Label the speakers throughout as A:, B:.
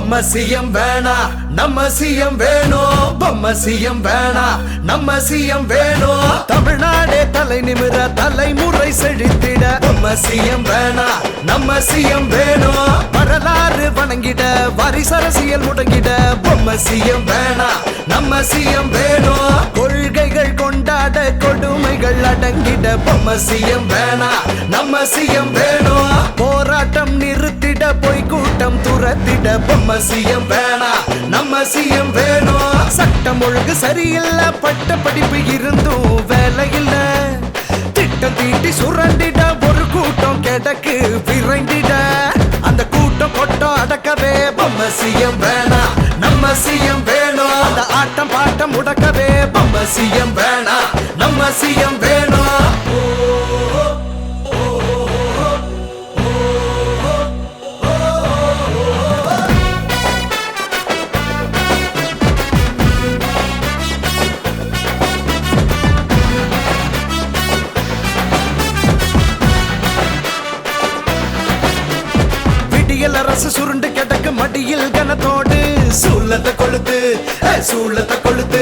A: பொம்மை சிஎம் வேணா நம்ம சிஎம் வேணும். பொம்மை சிஎம் வேணா நம்ம சிஎம் வேணும். தமிழ்நாடே தலை நிமிர தலைமுறை செழித்திட பொம்மை சிஎம் வேணா நம்ம சிஎம் வேணும். வரலாறு வணங்கிட வரிசரசியல் முடங்கிட பொம்மை சிஎம் வேணா நம்ம சிஎம் வேணும். கொள்கைகள் கொண்டாட கொடுமைகள் அடங்கிட பொம்மை சிஎம் வேணா நம்ம சிஎம் வேணும். போராட்டம் நிறுத்திட பொய் கூட்டம் துரத்திட பொம்மை சிஎம் வேணா நம்ம சிஎம் வேணும். சட்டம் ஒழுங்கு சரியில்ல பட்ட படிப்பு இருந்தும் வேலை இல்ல. திட்டம் தீட்டி சுரண்டிட ஒரு கூட்டம் கிடக்கு விரைந்திட அந்த கூட்டம் கொட்டம் அடக்கவே பொம்மை சிஎம் வேணா நம்ம சிஎம் வேணும். அந்த ஆட்டம் பாட்டம் முடக்கவே பொம்மை சிஎம் வேணா நம்ம சிஎம் வேணும். அரசு சுருண்டு கிடக்கு மடியில் கனத்தோடு சூழத்தை கொளுத்து சூழத்தை கொளுத்து.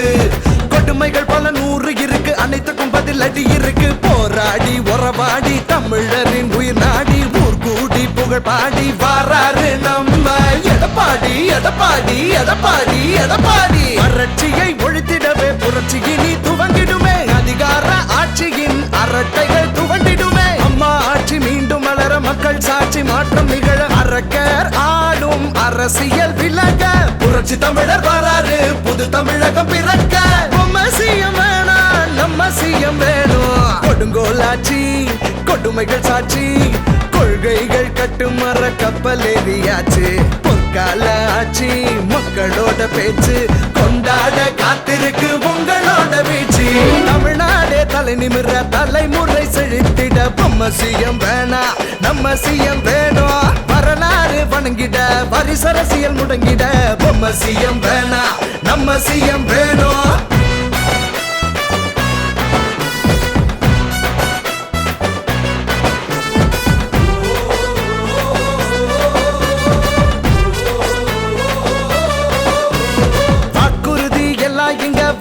A: கொடுமைகள் பல நூறு இருக்கு அனைத்துக்கும் பதில் அடி இருக்கு. போராடி உறவாடி தமிழரின் உயிர் நாடி ஊர் கூடி புகழ் பாடி வாராரு நம்ம எடப்பாடி எடப்பாடி எடப்பாடி எடப்பாடி. வறட்சியை ஒழித்திடவே புரட்சி இனி துவங்கிடுமே. அதிகார ஆட்சியின் அரட்டைகள் துவண்டிடுமே. அம்மா ஆட்சி மீண்டும் வளர மக்கள் சாட்சி மாற்றம் நிகழ அரக்கர் ஆடும் அரசியல் விலக புரட்சி தமிழர் வராரு புது தமிழகம் பிறக்க. பொம்மை சிஎம் வேணா நம்ம சிஎம் வேணும். கொடுங்கோலாட்சி கொடுமைகள் சாட்சி கொள்கைகள் கட்டுமர கப்பல் ஏறியாச்சு. பொற்கால ஆட்சி மக்களோட பேச்சு கொண்டாட காத்திருக்கு உங்களோட வீழ்ச்சி. தமிழ்நாடே தலை நிமிர தலைமுறை செழித்திட பொம்மை சிஎம் வேணா நம்ம சிஎம் வேணும். வரலாறு வணங்கிட வரிசரசியல் முடங்கிட பொம்மை சிஎம் வேணா நம்ம சிஎம் வேணும்.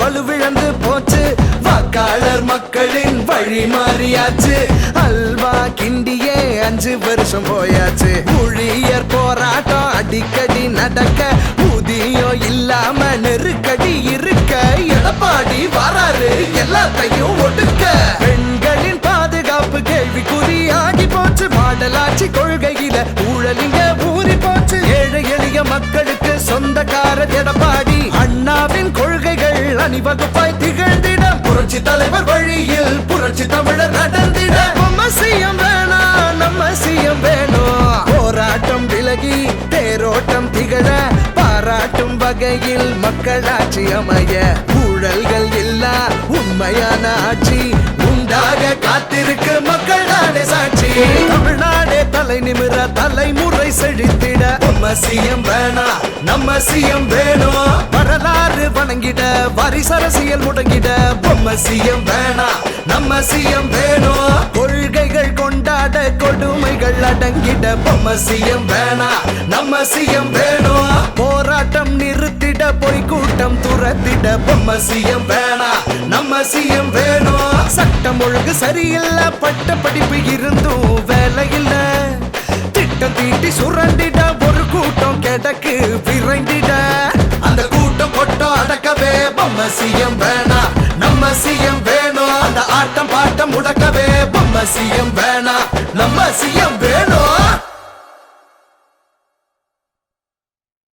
A: வலுவிழந்து போச்சு வாக்காளர் மக்களின் வழி மாறியாச்சு. அல்வா கிண்டியே 5 வருஷம் போயாச்சு. ஊழியர் போராட்டம் அடிக்கடி நடக்க ஊதியம் இல்லாம நெருக்கடி இருக்க எடப்பாடி வராரு எல்லாத்தையும் ஒடுக்க. பெண்களின் பாதுகாப்பு கேள்விக்குறியாகி போச்சு. மாடலாட்சி கொள்கையில ஊழலிங்க ஊறி போச்சு. ஏழை எளிய மக்களுக்கு சொந்தக்கார எடப்பாடி. அண்ணாவின் கொள்கைகள் அணிவகுப்பாய் திகழ்ந்திட புரட்சி தலைவர் வழியில் புரட்சி தமிழர் நடந்திட பொம்மை சிஎம் வேணா நம்ம சிஎம் வேணும். போராட்டம் விலகி தேரோட்டம் திகழ பாராட்டும் வகையில் மக்களாட்சி அமைய ஊழல்கள் இல்லா உண்மையான ஆட்சி உண்டாக காத்திருக்கு மக்கள் நாடே சாட்சி. தமிழ்நாடே தலை நிமிர தலைமுறை செழித்திட பொம்மை சிஎம் வேணா நம்ம சிஎம் வேணும். வரலாறு வணங்கிட வரிசரசியல் முடங்கிட பொம்மை சிஎம் வேணா நம்ம சிஎம் வேணும். கொள்கைகள் கொண்டாட கொடுமைகள் அடங்கிட பொம்மை சிஎம் வேணா நம்ம சிஎம் வேணும். போராட்டம் நிறுத்திட பொய் கூட்டம் துரத்திட பொம்மை சிஎம் வேணா நம்ம சிஎம் வேணும். சட்டம் ஒழுங்கு சரியில்ல பட்ட படிப்பு இருந்தும் வேலை இல்ல. திட்டம் தீட்டி சுரண்டிட ஒரு கூட்டம் கிடக்கு விரைந்திட அந்த கூட்டம் கொட்டம் அடக்கவே பொம்மை சிஎம் வேணா நம்ம சிஎம் வேணும். அந்த ஆட்டம் பாட்டம் முடக்கவே பொம்மை சிஎம் வேணா நம்ம சிஎம்